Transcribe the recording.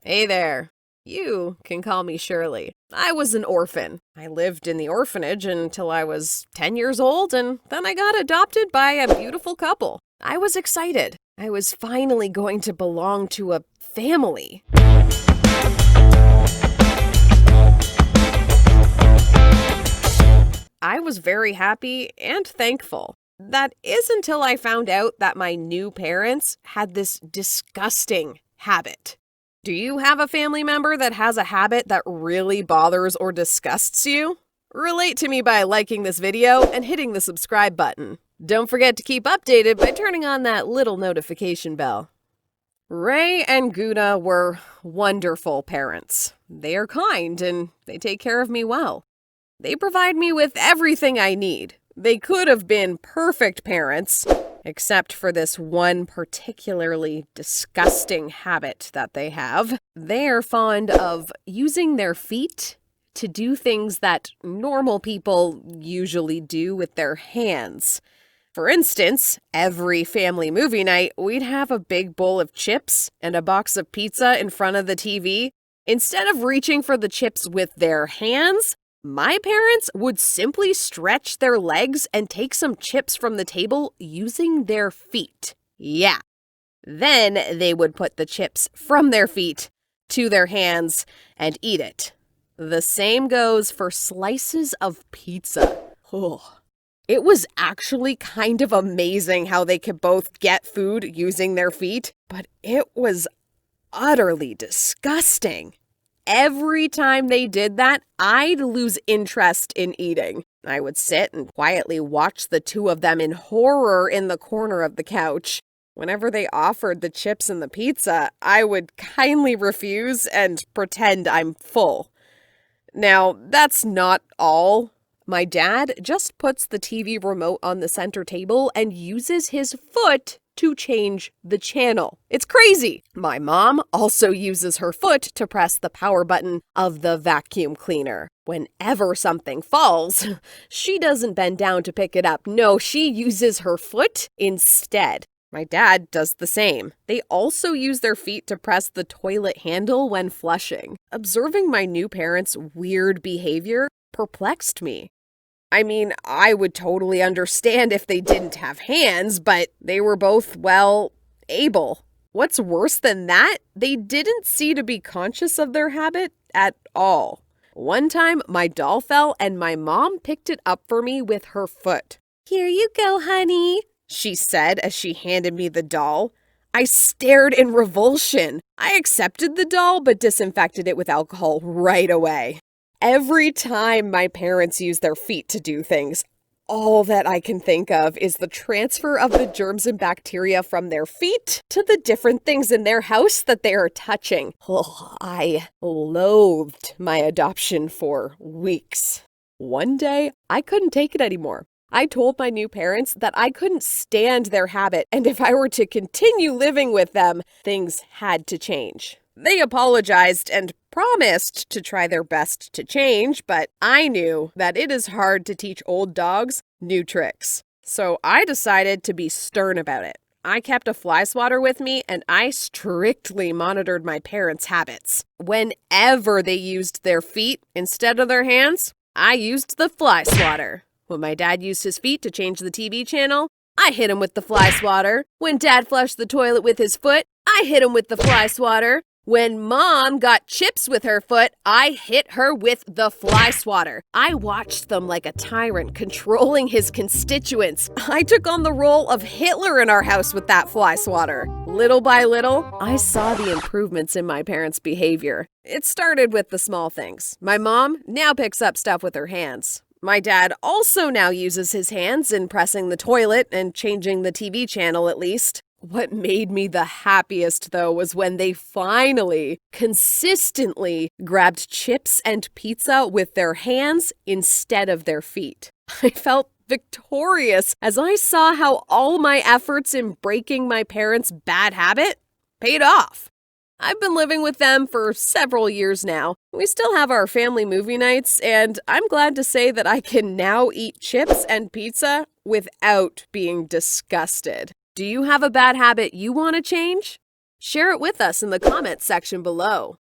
Hey there. You can call me Shirley. I was an orphan. I lived in the orphanage until I was 10 years old, and then I got adopted by a beautiful couple. I was excited. I was finally going to belong to a family. I was very happy and thankful. That is until I found out that my new parents had this disgusting habit. Do you have a family member that has a habit that really bothers or disgusts you? Relate to me by liking this video and hitting the subscribe button. Don't forget to keep updated by turning on that little notification bell. Ray and Guada were wonderful parents. They are kind and they take care of me well. They provide me with everything I need. They could have been perfect parents, except for this one particularly disgusting habit that they have. They're fond of using their feet to do things that normal people usually do with their hands. For instance, every family movie night, we'd have a big bowl of chips and a box of pizza in front of the TV. Instead of reaching for the chips with their hands, my parents would simply stretch their legs and take some chips from the table using their feet. Yeah. Then they would put the chips from their feet to their hands and eat it. The same goes for slices of pizza. It was actually kind of amazing how they could both get food using their feet, but it was utterly disgusting. Every time they did that, I'd lose interest in eating. I would sit and quietly watch the two of them in horror in the corner of the couch. Whenever they offered the chips and the pizza, I would kindly refuse and pretend I'm full. Now, that's not all. My dad just puts the TV remote on the center table and uses his foot to change the channel. It's crazy. My mom also uses her foot to press the power button of the vacuum cleaner. Whenever something falls, she doesn't bend down to pick it up. No, she uses her foot instead. My dad does the same. They also use their feet to press the toilet handle when flushing. Observing my new parents' weird behavior perplexed me. I mean, I would totally understand if they didn't have hands, but they were both, well, able. What's worse than that? They didn't seem to be conscious of their habit at all. One time, my doll fell and my mom picked it up for me with her foot. "Here you go, honey," she said as she handed me the doll. I stared in revulsion. I accepted the doll, but disinfected it with alcohol right away. Every time my parents use their feet to do things, all that I can think of is the transfer of the germs and bacteria from their feet to the different things in their house that they are touching. I loathed my adoption for weeks. One day, I couldn't take it anymore. I told my new parents that I couldn't stand their habit, and if I were to continue living with them, things had to change. They apologized and promised to try their best to change, but I knew that it is hard to teach old dogs new tricks. So I decided to be stern about it. I kept a fly swatter with me and I strictly monitored my parents' habits. Whenever they used their feet instead of their hands, I used the fly swatter. When my dad used his feet to change the TV channel, I hit him with the fly swatter. When Dad flushed the toilet with his foot, I hit him with the fly swatter. When Mom got chips with her foot, I hit her with the fly swatter. I watched them like a tyrant controlling his constituents. I took on the role of Hitler in our house with that fly swatter. Little by little, I saw the improvements in my parents' behavior. It started with the small things. My mom now picks up stuff with her hands. My dad also now uses his hands in pressing the toilet and changing the TV channel at least. What made me the happiest, though, was when they finally, consistently grabbed chips and pizza with their hands instead of their feet. I felt victorious as I saw how all my efforts in breaking my parents' bad habit paid off. I've been living with them for several years now. We still have our family movie nights, and I'm glad to say that I can now eat chips and pizza without being disgusted. Do you have a bad habit you want to change? Share it with us in the comments section below.